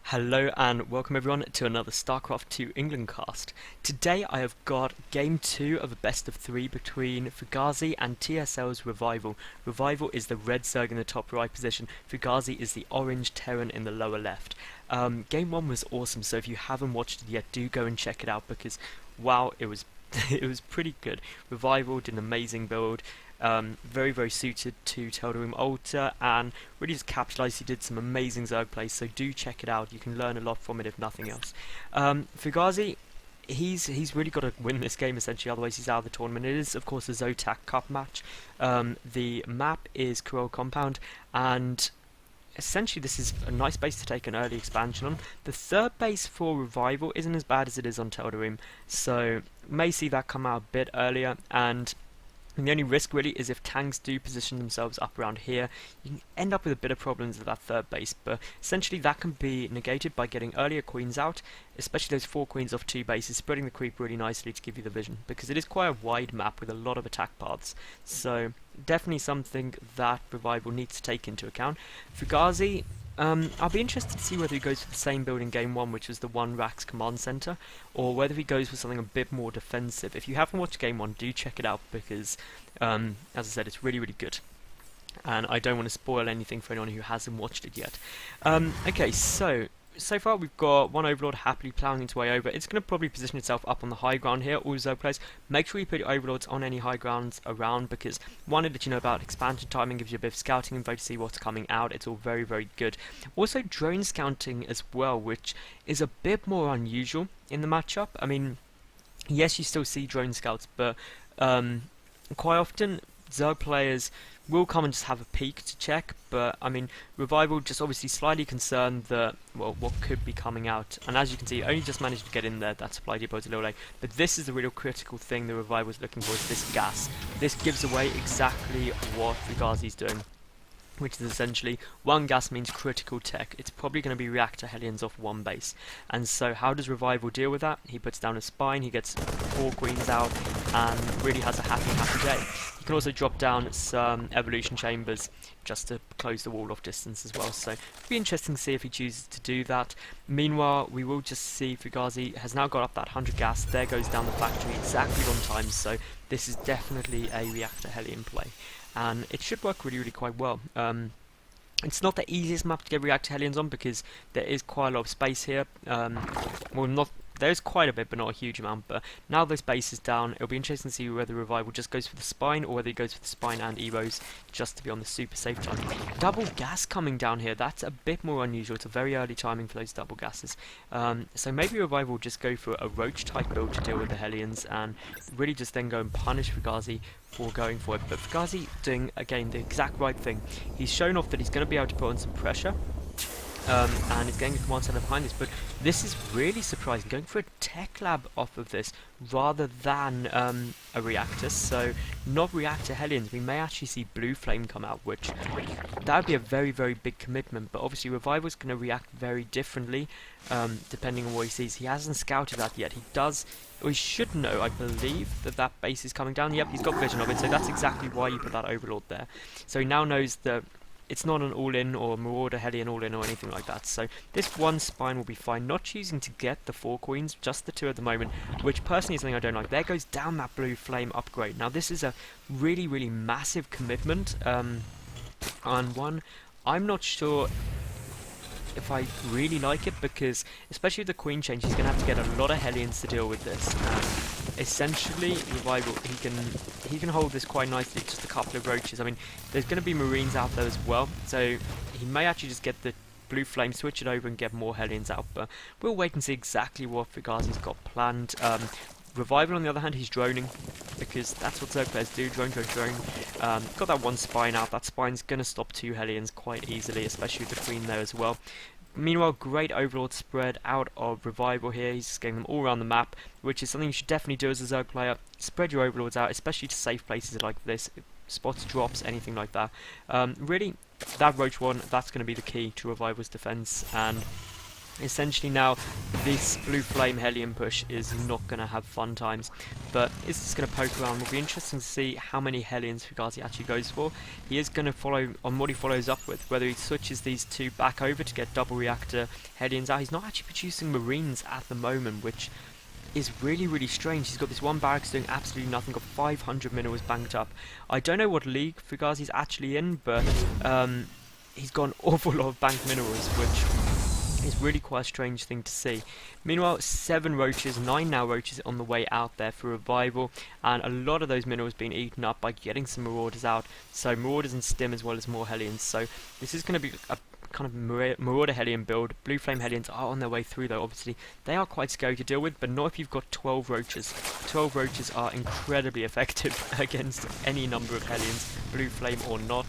Hello and welcome everyone to another StarCraft 2 England cast. Today I have got game 2 of a best of 3 between Fugazi and TSL's Revival. Revival is the red Zerg in the top right position, Fugazi is the orange Terran in the lower left. Game 1 was awesome, so if you haven't watched it yet, do go and check it out because wow, it was it was pretty good. Revival did an amazing build. Very suited to Teldarim Altar and really just capitalised. He did some amazing Zerg plays, so do check it out. You can learn a lot from it if nothing else. Fugazi, he's really got to win this game essentially, otherwise he's out of the tournament. It is of course a Zotac Cup match. The map is Corel Compound and essentially this is a nice base to take an early expansion on. The third base for Revival isn't as bad as it is on Teldarim, so may see that come out a bit earlier, and the only risk really is if tanks do position themselves up around here, you can end up with a bit of problems with that third base, but essentially that can be negated by getting earlier queens out, especially those 4 queens off 2 bases, spreading the creep really nicely to give you the vision, because it is quite a wide map with a lot of attack paths, so definitely something that Revival needs to take into account. Fugazi, I'll be interested to see whether he goes for the same build in game 1, which was the 1 Rax command center, or whether he goes for something a bit more defensive. If you haven't watched game 1, do check it out because, as I said, it's really good. And I don't want to spoil anything for anyone who hasn't watched it yet. Okay, so far we've got one Overlord happily ploughing its way over. It's going to probably position itself up on the high ground here, all Zerg players. Make sure you put your Overlords on any high grounds around, because one, it lets you know about expansion timing, gives you a bit of scouting info to see what's coming out. It's all very good. Also drone scouting as well, which is a bit more unusual in the matchup. I mean, yes, you still see drone scouts, but quite often Zerg players will come and just have a peek to check, but I mean, Revival just obviously slightly concerned that, well, what could be coming out, and as you can see, only just managed to get in there. That supply depot's a little late, but this is the real critical thing the Revival's looking for, is this gas. This gives away exactly what Fugazi's doing, which is essentially 1 gas means critical tech. It's probably going to be reactor Hellions off 1 base. And so how does Revival deal with that? He puts down a spine, he gets 4 queens out, and really has a happy day. You can also drop down some evolution chambers just to close the wall off distance as well. So it'll be interesting to see if he chooses to do that. Meanwhile, we will just see Fugazi has now got up that 100 gas. There goes down the factory exactly on time. So this is definitely a reactor Hellion play, and it should work really quite well. It's not the easiest map to get reactor Hellions on because there is quite a lot of space here. Well, there's quite a bit, but not a huge amount. But now this base is down, it'll be interesting to see whether Revival just goes for the spine or whether he goes for the spine and Evos just to be on the super safe time. Double gas coming down here, that's a bit more unusual. It's a very early timing for those double gases. So maybe Revival will just go for a roach type build to deal with the Hellions and really just then go and punish Fugazi for going for it. But Fugazi doing, again, the exact right thing. He's shown off that he's going to be able to put on some pressure. And he's getting a command center behind this, but this is really surprising, going for a tech lab off of this rather than a reactor. So not reactor Hellions, we may actually see blue flame come out, which that would be a very big commitment, but obviously Revival's going to react very differently depending on what he sees. He hasn't scouted that yet. He does, or he should know, I believe, that base is coming down. Yep, he's got vision of it, so that's exactly why you put that Overlord there. So he now knows that it's not an all-in or Marauder Hellion all-in or anything like that. So this 1 spine will be fine. Not choosing to get the 4 queens, just the 2 at the moment, which personally is something I don't like. There goes down that blue flame upgrade. Now this is a really massive commitment, and one I'm not sure if I really like it, because especially with the queen change, he's going to have to get a lot of Hellions to deal with this. Essentially, Revival, he can hold this quite nicely, just a couple of roaches. I mean, there's going to be Marines out there as well, so he may actually just get the blue flame, switch it over and get more Hellions out, but we'll wait and see exactly what Fugazi's got planned. Revival, on the other hand, he's droning, because that's what Zerg players do, drone. Got that 1 spine out. That spine's going to stop 2 Hellions quite easily, especially with the queen there as well. Meanwhile, great Overlord spread out of Revival here. He's just getting them all around the map, which is something you should definitely do as a Zerg player. Spread your Overlords out, especially to safe places like this, spots, drops, anything like that. Really, that Roach one, that's going to be the key to Revival's defense, and Essentially now, this blue flame Hellion push is not going to have fun times, but is just going to poke around. Will be interesting to see how many Hellions Fugazi actually goes for. He is going to follow on what he follows up with, whether he switches these two back over to get double reactor Hellions out. He's not actually producing Marines at the moment, which is really strange. He's got this one barracks doing absolutely nothing, got 500 minerals banked up. I don't know what league Fugazi's actually in, but he's got an awful lot of banked minerals, which is really quite a strange thing to see. Meanwhile, 7 roaches, 9 now roaches on the way out there for revival, and a lot of those minerals being eaten up by getting some marauders out. So marauders and stim as well as more Hellions. So this is going to be a kind of marauder Hellion build. Blue flame Hellions are on their way through though. Obviously they are quite scary to deal with, but not if you've got 12 roaches. 12 roaches are incredibly effective against any number of Hellions, blue flame or not.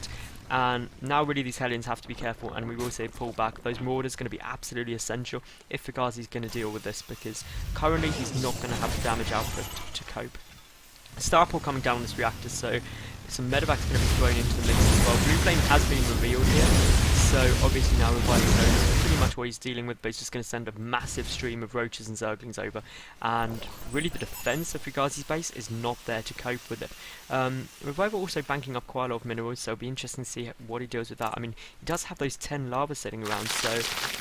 And now really these Hellions have to be careful, and we will say pull back. Those Marauders are going to be absolutely essential if Fugazi's going to deal with this, because currently he's not going to have the damage output to cope. Starport coming down on this reactor, so some medevac's going to be thrown into the mix as well. Blue flame has been revealed here, so obviously now Revival knows pretty much what he's dealing with, but he's just going to send a massive stream of roaches and zerglings over, and really the defense of Fugazi's base is not there to cope with it. Revival also banking up quite a lot of minerals, so it'll be interesting to see what he deals with that. I mean, he does have those 10 lava sitting around, so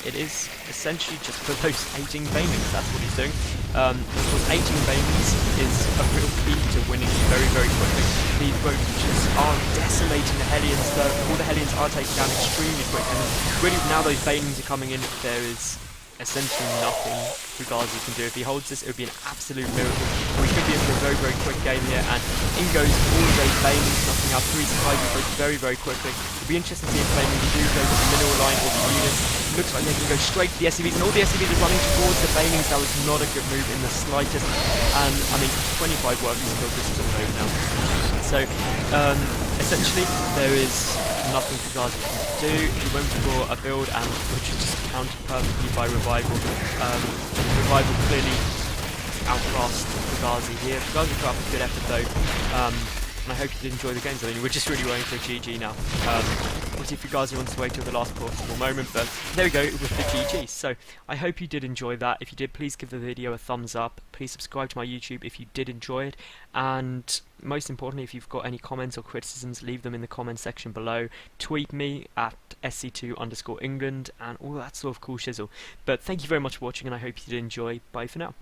it is essentially just for those 18 banelings, that's what he's doing. Of course, 18 banelings is a real key to winning very quickly. These roaches are decimating the Hellions, though. All the Hellions are taken down extremely quick, and really now those banelings are coming in, there is essentially nothing Fugazi can do. If he holds this, it would be an absolute miracle. We could be in for a very quick game here, and in goes all of those banelings, knocking out 3 Survivor points very quickly. It'll be interesting to see if banelings do go to the mineral line or the units. Looks like they can go straight to the SCVs, and all the SCVs are running towards the banelings. That was not a good move in the slightest, and I mean 25 workers killed. This is all over now. So essentially there is nothing Fugazi can do. He went for a build, and which is just countered perfectly by Revival. Revival clearly outclassed Fugazi here. Fugazi put up a good effort though, and I hope you did enjoy the games. I mean, we're just really waiting for a GG now. Obviously Fugazi wants to wait till the last possible moment, but there we go with the GG. So I hope you did enjoy that. If you did, please give the video a thumbs up. Please subscribe to my YouTube if you did enjoy it, and most importantly, if you've got any comments or criticisms, leave them in the comment section below. Tweet me at SC2_England and all that sort of cool shizzle. But thank you very much for watching, and I hope you did enjoy. Bye for now.